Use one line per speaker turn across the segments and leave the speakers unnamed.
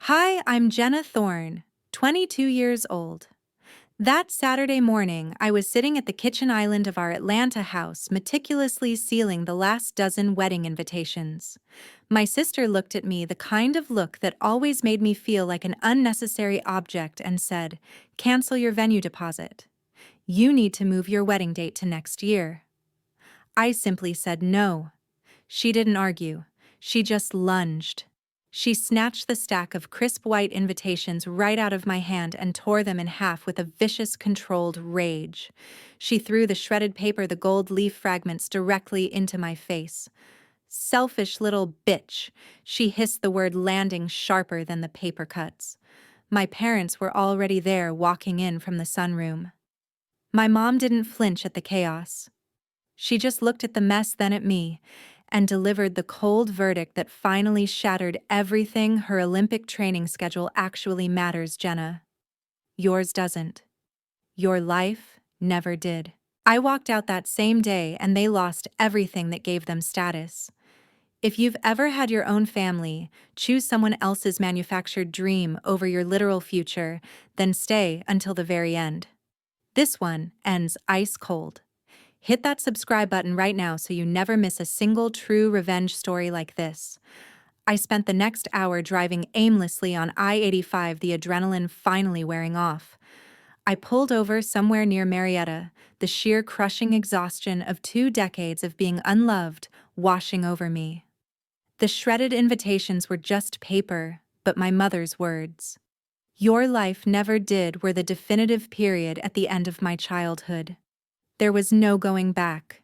Hi, I'm Jenna Thorne, 22 years old. That Saturday morning, I was sitting at the kitchen island of our Atlanta house, meticulously sealing the last dozen wedding invitations. My sister looked at me, the kind of look that always made me feel like an unnecessary object, and said, "Cancel your venue deposit. You need to move your wedding date to next year." I simply said no. She didn't argue. She just lunged. She snatched the stack of crisp white invitations right out of my hand and tore them in half with a vicious, controlled rage. She threw the shredded paper, the gold leaf fragments, directly into my face. "Selfish little bitch," she hissed, the word landing sharper than the paper cuts. My parents were already there, walking in from the sunroom. My mom didn't flinch at the chaos. She just looked at the mess, then at me, and delivered the cold verdict that finally shattered everything her Olympic training schedule actually matters, Jenna. Yours doesn't. Your life never did. I walked out that same day and they lost everything that gave them status. If you've ever had your own family, choose someone else's manufactured dream over your literal future, then stay until the very end. This one ends ice cold. Hit that subscribe button right now so you never miss a single true revenge story like this. I spent the next hour driving aimlessly on I-85, the adrenaline finally wearing off. I pulled over somewhere near Marietta, the sheer crushing exhaustion of 2 decades of being unloved washing over me. The shredded invitations were just paper, but my mother's words. "Your life never did" were the definitive period at the end of my childhood. There was no going back.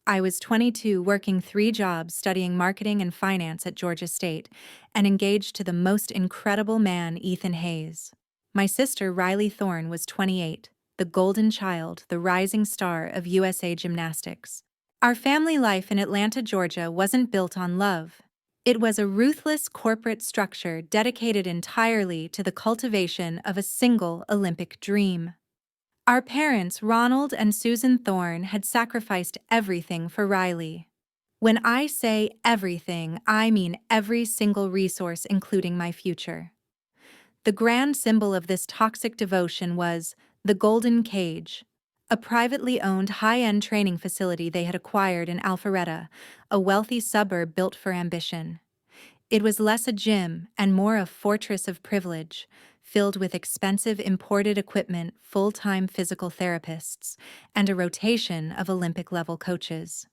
I was 22, working 3 jobs, studying marketing and finance at Georgia State, and engaged to the most incredible man, Ethan Hayes. My sister, Riley Thorne, was 28, the golden child, the rising star of USA gymnastics. Our family life in Atlanta, Georgia, wasn't built on love. It was a ruthless corporate structure dedicated entirely to the cultivation of a single Olympic dream. Our parents, Ronald and Susan Thorne, had sacrificed everything for Riley. When I say everything, I mean every single resource, including my future. The grand symbol of this toxic devotion was the Golden Cage, a privately owned high-end training facility they had acquired in Alpharetta, a wealthy suburb built for ambition. It was less a gym and more a fortress of privilege, filled with expensive imported equipment, full-time physical therapists, and a rotation of Olympic-level coaches.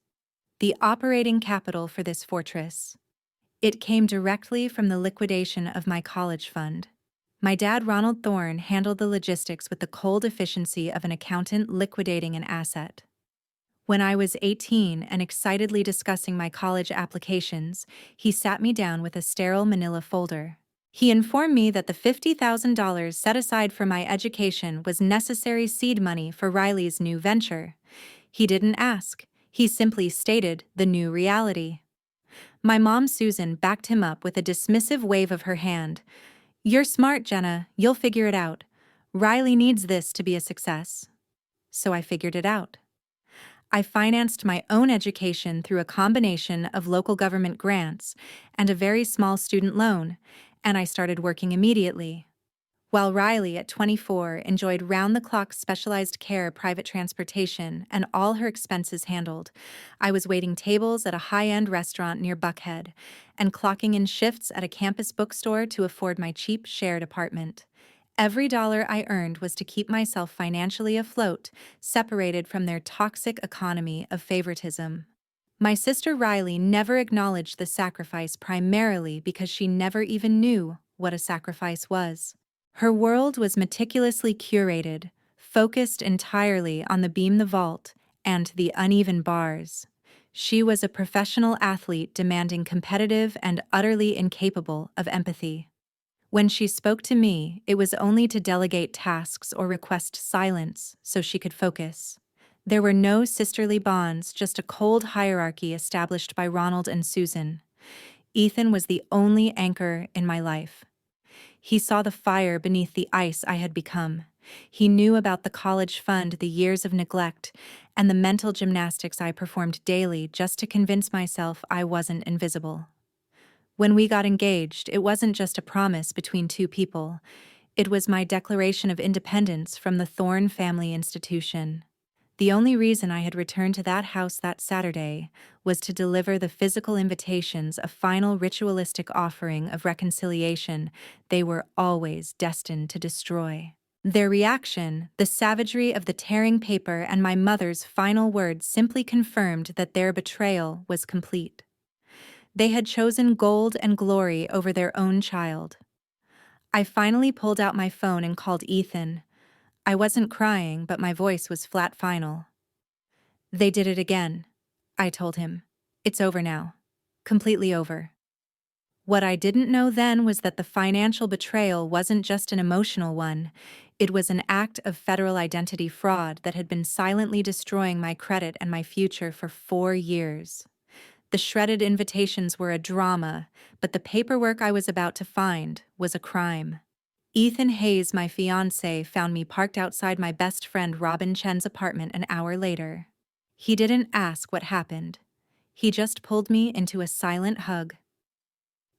The operating capital for this fortress. It came directly from the liquidation of my college fund. My dad, Ronald Thorne, handled the logistics with the cold efficiency of an accountant liquidating an asset. When I was 18 and excitedly discussing my college applications, he sat me down with a sterile manila folder. He informed me that the $50,000 set aside for my education was necessary seed money for Riley's new venture. He didn't ask. He simply stated the new reality. My mom, Susan, backed him up with a dismissive wave of her hand. "You're smart, Jenna. You'll figure it out. Riley needs this to be a success." So I figured it out. I financed my own education through a combination of local government grants and a very small student loan, and I started working immediately. While Riley, at 24, enjoyed round-the-clock specialized care, private transportation, and all her expenses handled, I was waiting tables at a high-end restaurant near Buckhead and clocking in shifts at a campus bookstore to afford my cheap shared apartment. Every dollar I earned was to keep myself financially afloat, separated from their toxic economy of favoritism. My sister Riley never acknowledged the sacrifice, primarily because she never even knew what a sacrifice was. Her world was meticulously curated, focused entirely on the beam, the vault, and the uneven bars. She was a professional athlete, demanding, competitive, and utterly incapable of empathy. When she spoke to me, it was only to delegate tasks or request silence so she could focus. There were no sisterly bonds, just a cold hierarchy established by Ronald and Susan. Ethan was the only anchor in my life. He saw the fire beneath the ice I had become. He knew about the college fund, the years of neglect, and the mental gymnastics I performed daily just to convince myself I wasn't invisible. When we got engaged, it wasn't just a promise between two people. It was my declaration of independence from the Thorne family institution. The only reason I had returned to that house that Saturday was to deliver the physical invitations, a final ritualistic offering of reconciliation they were always destined to destroy. Their reaction, the savagery of the tearing paper and my mother's final words simply confirmed that their betrayal was complete. They had chosen gold and glory over their own child. I finally pulled out my phone and called Ethan. I wasn't crying, but my voice was flat final. "They did it again," I told him. "It's over now. Completely over." What I didn't know then was that the financial betrayal wasn't just an emotional one. It was an act of federal identity fraud that had been silently destroying my credit and my future for 4 years. The shredded invitations were a drama, but the paperwork I was about to find was a crime. Ethan Hayes, my fiancé, found me parked outside my best friend Robin Chen's apartment an hour later. He didn't ask what happened. He just pulled me into a silent hug.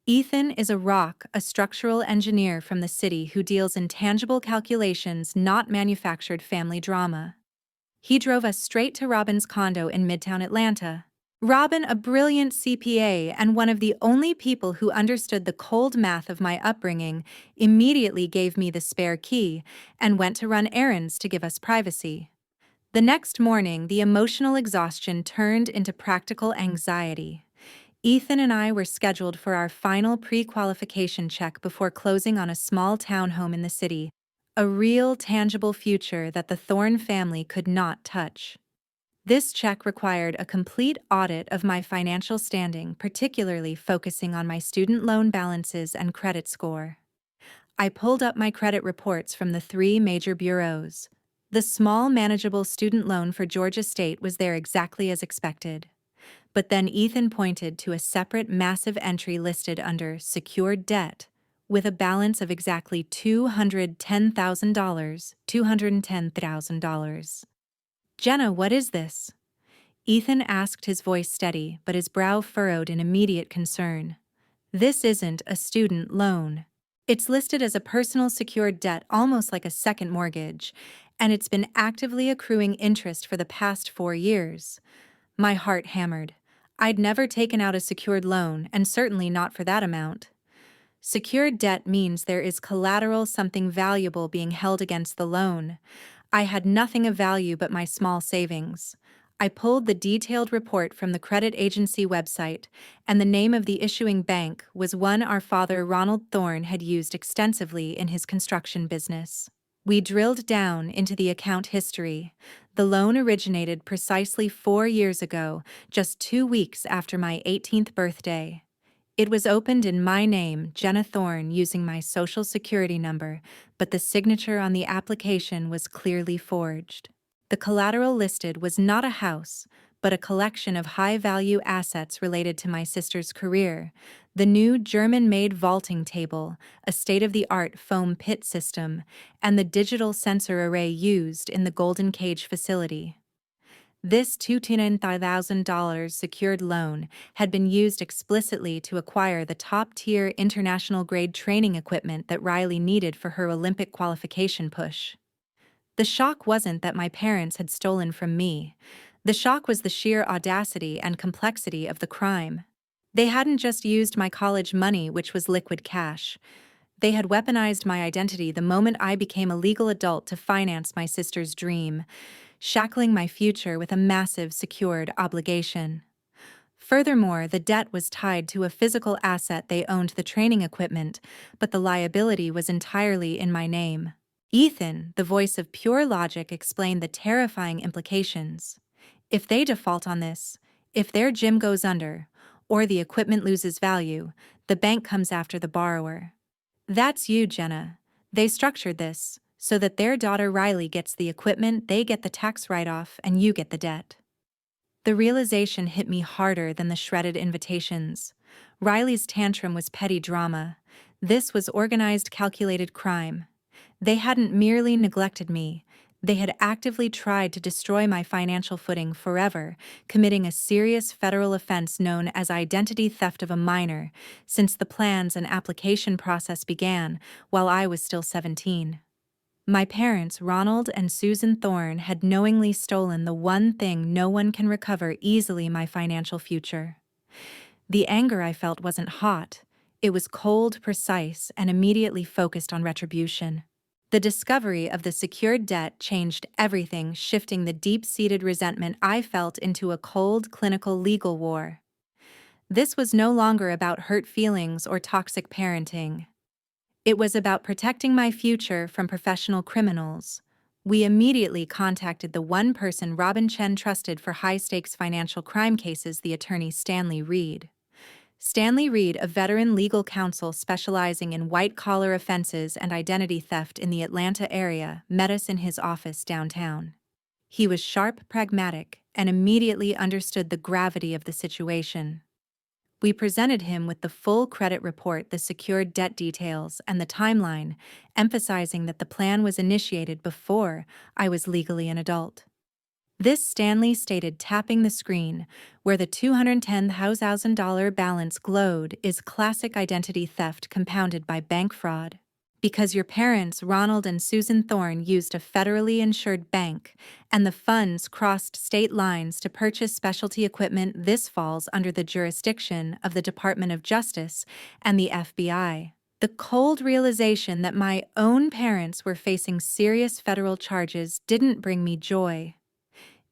Ethan is a rock, a structural engineer from the city who deals in tangible calculations, not manufactured family drama. He drove us straight to Robin's condo in Midtown Atlanta. Robin, a brilliant CPA and one of the only people who understood the cold math of my upbringing, immediately gave me the spare key and went to run errands to give us privacy. The next morning, the emotional exhaustion turned into practical anxiety. Ethan and I were scheduled for our final pre-qualification check before closing on a small townhome in the city, a real, tangible future that the Thorne family could not touch. This check required a complete audit of my financial standing, particularly focusing on my student loan balances and credit score. I pulled up my credit reports from the 3 major bureaus. The small, manageable student loan for Georgia State was there exactly as expected. But then Ethan pointed to a separate massive entry listed under secured debt, with a balance of exactly $210,000. "Jenna, what is this?" Ethan asked, his voice steady, but his brow furrowed in immediate concern. "This isn't a student loan. It's listed as a personal secured debt, almost like a second mortgage, and it's been actively accruing interest for the past 4 years. My heart hammered. I'd never taken out a secured loan, and certainly not for that amount. Secured debt means there is collateral, something valuable being held against the loan. I had nothing of value but my small savings. I pulled the detailed report from the credit agency website, and the name of the issuing bank was one our father Ronald Thorne had used extensively in his construction business. We drilled down into the account history. The loan originated precisely 4 years ago, just 2 weeks after my 18th birthday. It was opened in my name, Jenna Thorne, using my social security number, but the signature on the application was clearly forged. The collateral listed was not a house, but a collection of high-value assets related to my sister's career: the new German-made vaulting table, a state-of-the-art foam pit system, and the digital sensor array used in the Golden Cage facility. This $210,000 secured loan had been used explicitly to acquire the top-tier international-grade training equipment that Riley needed for her Olympic qualification push. The shock wasn't that my parents had stolen from me. The shock was the sheer audacity and complexity of the crime. They hadn't just used my college money, which was liquid cash. They had weaponized my identity the moment I became a legal adult to finance my sister's dream, shackling my future with a massive secured obligation. Furthermore, the debt was tied to a physical asset. They owned the training equipment, but the liability was entirely in my name. Ethan, the voice of pure logic, explained the terrifying implications. If they default on this, if their gym goes under, or the equipment loses value, the bank comes after the borrower. That's you, Jenna. They structured this so that their daughter Riley gets the equipment, they get the tax write-off, and you get the debt. The realization hit me harder than the shredded invitations. Riley's tantrum was petty drama. This was organized, calculated crime. They hadn't merely neglected me, They had actively tried to destroy my financial footing forever, committing a serious federal offense known as identity theft of a minor, since the plans and application process began while I was still 17. My parents, Ronald and Susan Thorne, had knowingly stolen the one thing no one can recover easily: my financial future. The anger I felt wasn't hot. It was cold, precise, and immediately focused on retribution. The discovery of the secured debt changed everything, shifting the deep-seated resentment I felt into a cold, clinical legal war. This was no longer about hurt feelings or toxic parenting. It was about protecting my future from professional criminals. We immediately contacted the one person Robin Chen trusted for high-stakes financial crime cases, the attorney Stanley Reed. Stanley Reed, a veteran legal counsel specializing in white-collar offenses and identity theft in the Atlanta area, met us in his office downtown. He was sharp, pragmatic, and immediately understood the gravity of the situation. We presented him with the full credit report, the secured debt details, and the timeline, emphasizing that the plan was initiated before I was legally an adult. This, Stanley stated, tapping the screen, where the $210,000 balance glowed, is classic identity theft compounded by bank fraud. Because your parents, Ronald and Susan Thorne, used a federally insured bank, and the funds crossed state lines to purchase specialty equipment, this falls under the jurisdiction of the Department of Justice and the FBI. The cold realization that my own parents were facing serious federal charges didn't bring me joy.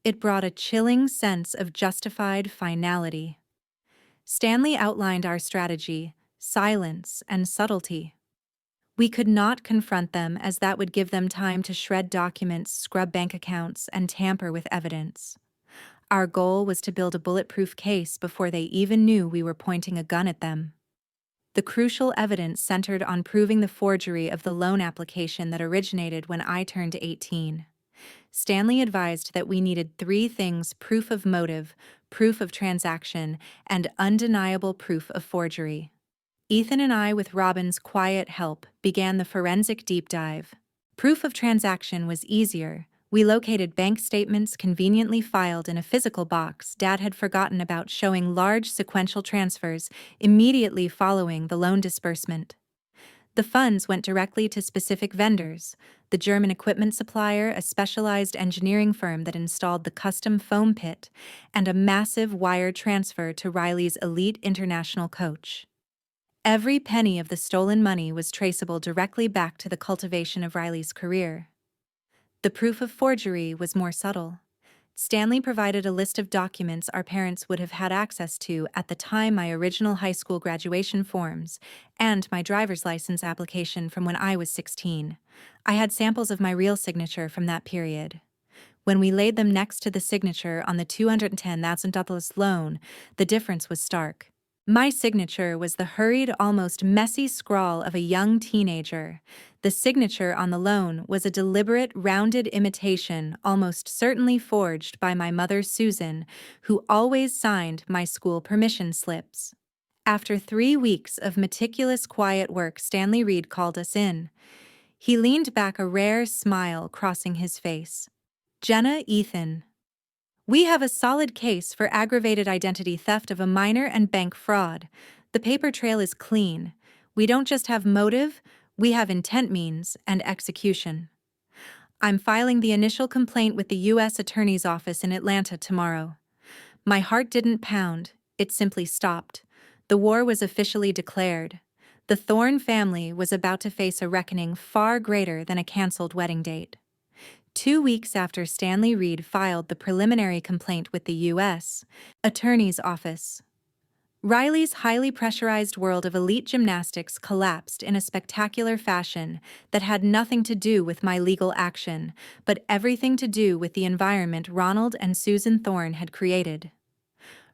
It brought a chilling sense of justified finality. Stanley outlined our strategy: silence and subtlety. We could not confront them, as that would give them time to shred documents, scrub bank accounts, and tamper with evidence. Our goal was to build a bulletproof case before they even knew we were pointing a gun at them. The crucial evidence centered on proving the forgery of the loan application that originated when I turned 18. Stanley advised that we needed 3 things: proof of motive, proof of transaction, and undeniable proof of forgery. Ethan and I, with Robin's quiet help, began the forensic deep dive. Proof of transaction was easier. We located bank statements conveniently filed in a physical box Dad had forgotten about, showing large sequential transfers immediately following the loan disbursement. The funds went directly to specific vendors: the German equipment supplier, a specialized engineering firm that installed the custom foam pit, and a massive wire transfer to Riley's elite international coach. Every penny of the stolen money was traceable directly back to the cultivation of Riley's career. The proof of forgery was more subtle. Stanley provided a list of documents our parents would have had access to at the time: my original high school graduation forms and my driver's license application from when I was 16. I had samples of my real signature from that period. When we laid them next to the signature on the $210,000 loan, the difference was stark. My signature was the hurried, almost messy scrawl of a young teenager. The signature on the loan was a deliberate, rounded imitation, almost certainly forged by my mother, Susan, who always signed my school permission slips. After 3 weeks of meticulous, quiet work, Stanley Reed called us in. He leaned back, a rare smile crossing his face. "Jenna, Ethan, we have a solid case for aggravated identity theft of a minor and bank fraud. The paper trail is clean. We don't just have motive, we have intent, means, and execution. I'm filing the initial complaint with the U.S. Attorney's Office in Atlanta tomorrow." My heart didn't pound, it simply stopped. The war was officially declared. The Thorne family was about to face a reckoning far greater than a canceled wedding date. 2 weeks after Stanley Reed filed the preliminary complaint with the U.S. Attorney's Office, Riley's highly pressurized world of elite gymnastics collapsed in a spectacular fashion that had nothing to do with my legal action, but everything to do with the environment Ronald and Susan Thorne had created.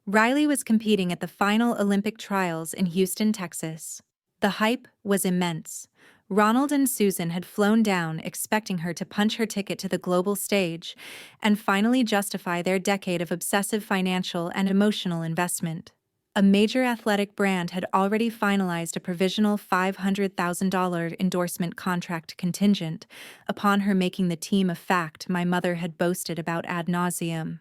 Riley was competing at the final Olympic trials in Houston, Texas. The hype was immense. Ronald and Susan had flown down, expecting her to punch her ticket to the global stage and finally justify their decade of obsessive financial and emotional investment. A major athletic brand had already finalized a provisional $500,000 endorsement contract contingent upon her making the team a fact my mother had boasted about ad nauseum.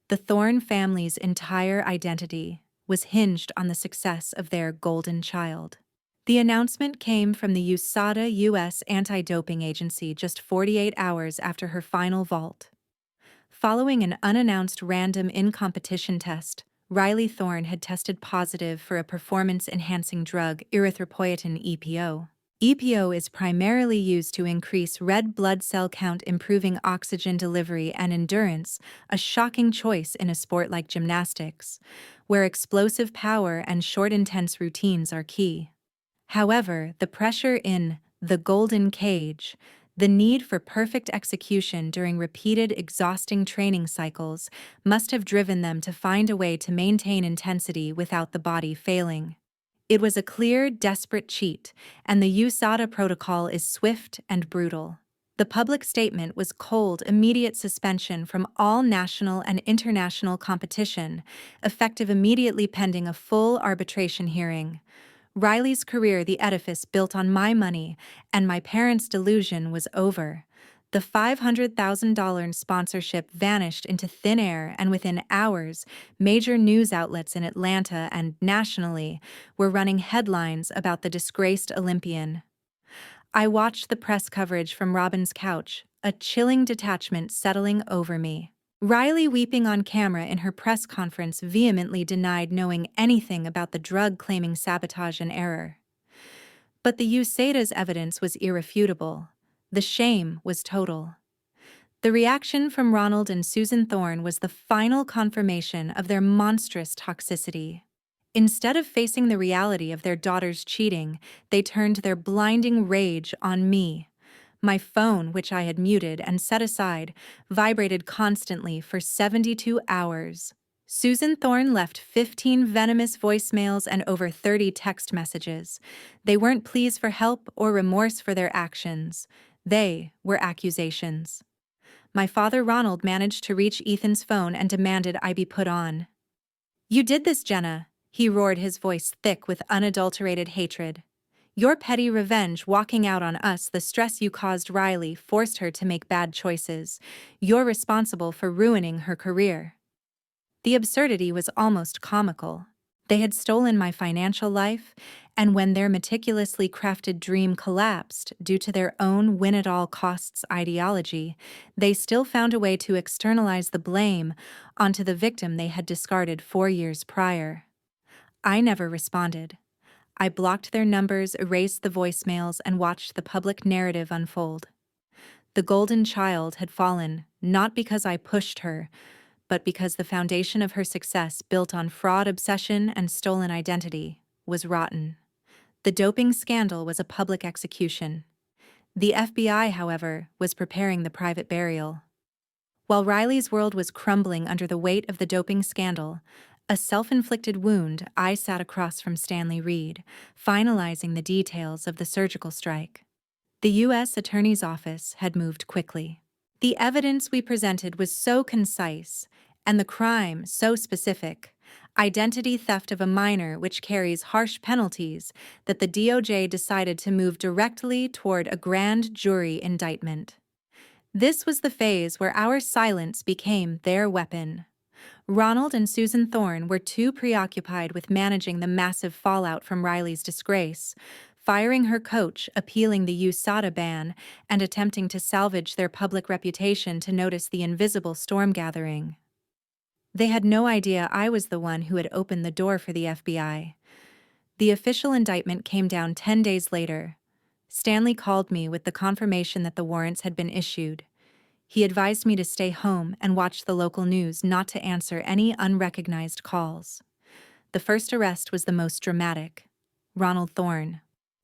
The Thorne family's entire identity was hinged on the success of their golden child. The announcement came from the USADA U.S. Anti-Doping Agency just 48 hours after her final vault. Following an unannounced random in-competition test, Riley Thorne had tested positive for a performance-enhancing drug, erythropoietin EPO. EPO is primarily used to increase red blood cell count, improving oxygen delivery and endurance, a shocking choice in a sport like gymnastics, where explosive power and short intense routines are key. However, the pressure in the golden cage, the need for perfect execution during repeated exhausting training cycles, must have driven them to find a way to maintain intensity without the body failing. It was a clear, desperate cheat, and the USADA protocol is swift and brutal. The public statement was cold, immediate suspension from all national and international competition, effective immediately pending a full arbitration hearing. Riley's career, the edifice built on my money and my parents' delusion, was over. The $500,000 sponsorship vanished into thin air, and within hours, major news outlets in Atlanta and nationally were running headlines about the disgraced Olympian. I watched the press coverage from Robin's couch, a chilling detachment settling over me. Riley, weeping on camera in her press conference, vehemently denied knowing anything about the drug-claiming sabotage and error. But the USADA's evidence was irrefutable. The shame was total. The reaction from Ronald and Susan Thorne was the final confirmation of their monstrous toxicity. Instead of facing the reality of their daughter's cheating, they turned their blinding rage on me. My phone, which I had muted and set aside, vibrated constantly for 72 hours. Susan Thorne left 15 venomous voicemails and over 30 text messages. They weren't pleas for help or remorse for their actions. They were accusations. My father, Ronald, managed to reach Ethan's phone and demanded I be put on. "You did this, Jenna," he roared, his voice thick with unadulterated hatred. "Your petty revenge, walking out on us, the stress you caused Riley, forced her to make bad choices. You're responsible for ruining her career." The absurdity was almost comical. They had stolen my financial life, and when their meticulously crafted dream collapsed due to their own win-at-all-costs ideology, they still found a way to externalize the blame onto the victim they had discarded 4 years prior. I never responded. I blocked their numbers, erased the voicemails, and watched the public narrative unfold. The golden child had fallen, not because I pushed her, but because the foundation of her success, built on fraud, obsession, and stolen identity, was rotten. The doping scandal was a public execution. The FBI, however, was preparing the private burial. While Riley's world was crumbling under the weight of the doping scandal, a self-inflicted wound, I sat across from Stanley Reed, finalizing the details of the surgical strike. The U.S. Attorney's Office had moved quickly. The evidence we presented was so concise, and the crime so specific, identity theft of a minor which carries harsh penalties, that the DOJ decided to move directly toward a grand jury indictment. This was the phase where our silence became their weapon. Ronald and Susan Thorne were too preoccupied with managing the massive fallout from Riley's disgrace, firing her coach, appealing the USADA ban, and attempting to salvage their public reputation, to notice the invisible storm gathering. They had no idea I was the one who had opened the door for the FBI. The official indictment came down 10 days later. Stanley called me with the confirmation that the warrants had been issued. He advised me to stay home and watch the local news, not to answer any unrecognized calls. The first arrest was the most dramatic: Ronald Thorne.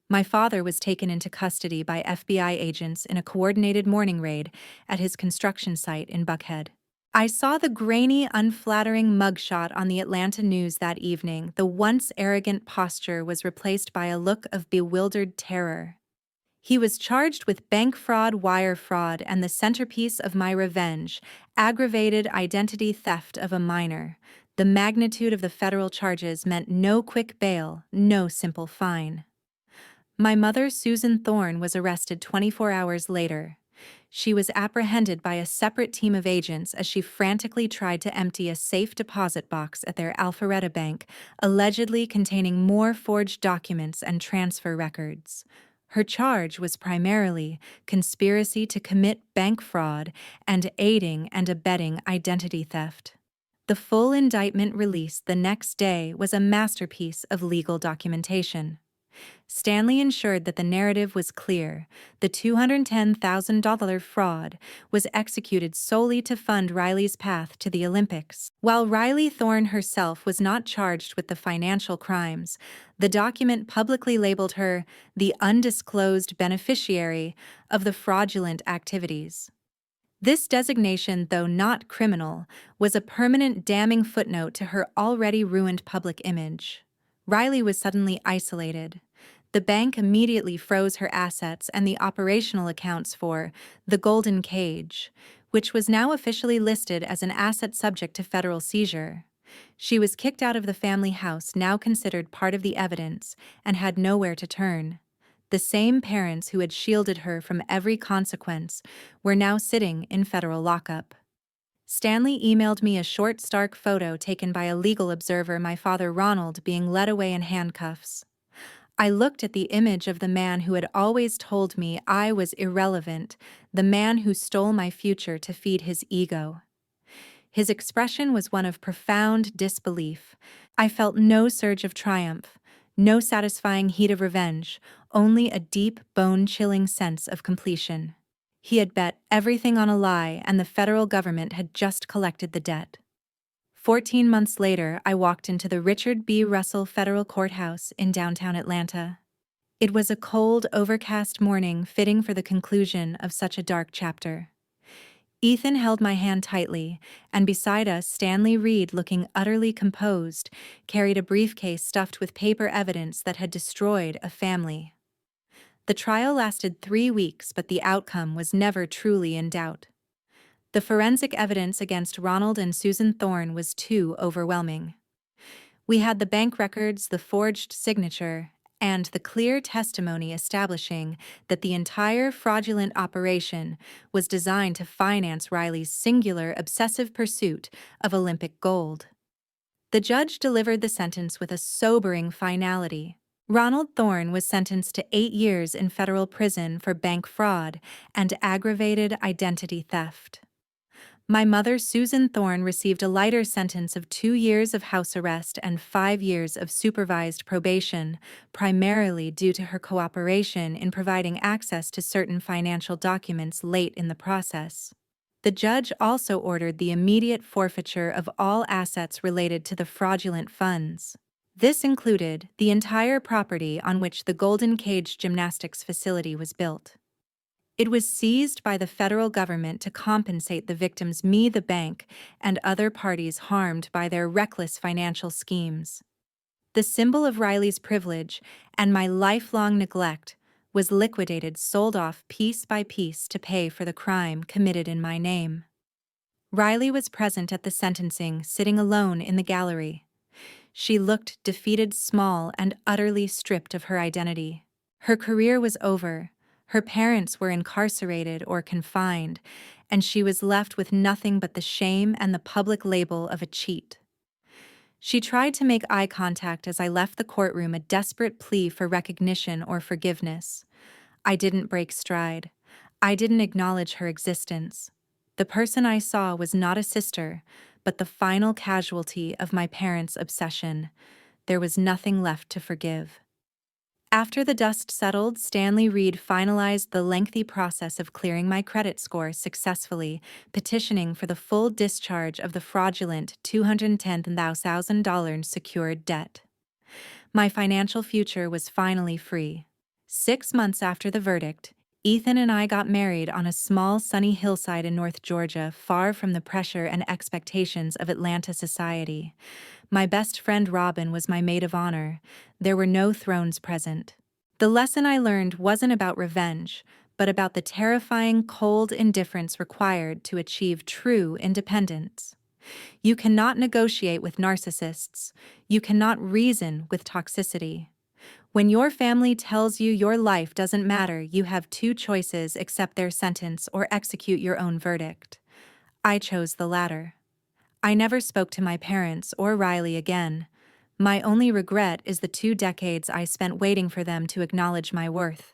My father was taken into custody by FBI agents in a coordinated morning raid at his construction site in Buckhead. I saw the grainy, unflattering mugshot on the Atlanta news that evening. The once arrogant posture was replaced by a look of bewildered terror. He was charged with bank fraud, wire fraud, and the centerpiece of my revenge, aggravated identity theft of a minor. The magnitude of the federal charges meant no quick bail, no simple fine. My mother, Susan Thorne, was arrested 24 hours later. She was apprehended by a separate team of agents as she frantically tried to empty a safe deposit box at their Alpharetta bank, allegedly containing more forged documents and transfer records. Her charge was primarily conspiracy to commit bank fraud and aiding and abetting identity theft. The full indictment released the next day was a masterpiece of legal documentation. Stanley ensured that the narrative was clear. The $210,000 fraud was executed solely to fund Riley's path to the Olympics. While Riley Thorne herself was not charged with the financial crimes, the document publicly labeled her the undisclosed beneficiary of the fraudulent activities. This designation, though not criminal, was a permanent damning footnote to her already ruined public image. Riley was suddenly isolated. The bank immediately froze her assets and the operational accounts for the Golden Cage, which was now officially listed as an asset subject to federal seizure. She was kicked out of the family house, now considered part of the evidence, and had nowhere to turn. The same parents who had shielded her from every consequence were now sitting in federal lockup. Stanley emailed me a short, stark photo taken by a legal observer, my father Ronald being led away in handcuffs. I looked at the image of the man who had always told me I was irrelevant, the man who stole my future to feed his ego. His expression was one of profound disbelief. I felt no surge of triumph, no satisfying heat of revenge, only a deep, bone-chilling sense of completion. He had bet everything on a lie, and the federal government had just collected the debt. 14 months later, I walked into the Richard B. Russell Federal Courthouse in downtown Atlanta. It was a cold, overcast morning, fitting for the conclusion of such a dark chapter. Ethan held my hand tightly, and beside us, Stanley Reed, looking utterly composed, carried a briefcase stuffed with paper evidence that had destroyed a family. The trial lasted 3 weeks, but the outcome was never truly in doubt. The forensic evidence against Ronald and Susan Thorne was too overwhelming. We had the bank records, the forged signature, and the clear testimony establishing that the entire fraudulent operation was designed to finance Riley's singular, obsessive pursuit of Olympic gold. The judge delivered the sentence with a sobering finality. Ronald Thorne was sentenced to 8 years in federal prison for bank fraud and aggravated identity theft. My mother, Susan Thorne, received a lighter sentence of 2 years of house arrest and 5 years of supervised probation, primarily due to her cooperation in providing access to certain financial documents late in the process. The judge also ordered the immediate forfeiture of all assets related to the fraudulent funds. This included the entire property on which the Golden Cage gymnastics facility was built. It was seized by the federal government to compensate the victims, me, the bank, and other parties harmed by their reckless financial schemes. The symbol of Riley's privilege and my lifelong neglect was liquidated, sold off piece by piece to pay for the crime committed in my name. Riley was present at the sentencing, sitting alone in the gallery. She looked defeated, small, and utterly stripped of her identity. Her career was over. Her parents were incarcerated or confined, and she was left with nothing but the shame and the public label of a cheat. She tried to make eye contact as I left the courtroom, a desperate plea for recognition or forgiveness. I didn't break stride. I didn't acknowledge her existence. The person I saw was not a sister, but the final casualty of my parents' obsession. There was nothing left to forgive. After the dust settled, Stanley Reed finalized the lengthy process of clearing my credit score successfully, petitioning for the full discharge of the fraudulent $210,000 secured debt. My financial future was finally free. 6 months after the verdict, Ethan and I got married on a small, sunny hillside in North Georgia, far from the pressure and expectations of Atlanta society. My best friend Robin was my maid of honor. There were no thrones present. The lesson I learned wasn't about revenge, but about the terrifying, cold indifference required to achieve true independence. You cannot negotiate with narcissists. You cannot reason with toxicity. When your family tells you your life doesn't matter, you have two choices: accept their sentence or execute your own verdict. I chose the latter. I never spoke to my parents or Riley again. My only regret is the 2 decades I spent waiting for them to acknowledge my worth.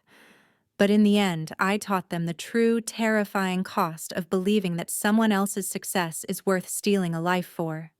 But in the end, I taught them the true, terrifying cost of believing that someone else's success is worth stealing a life for.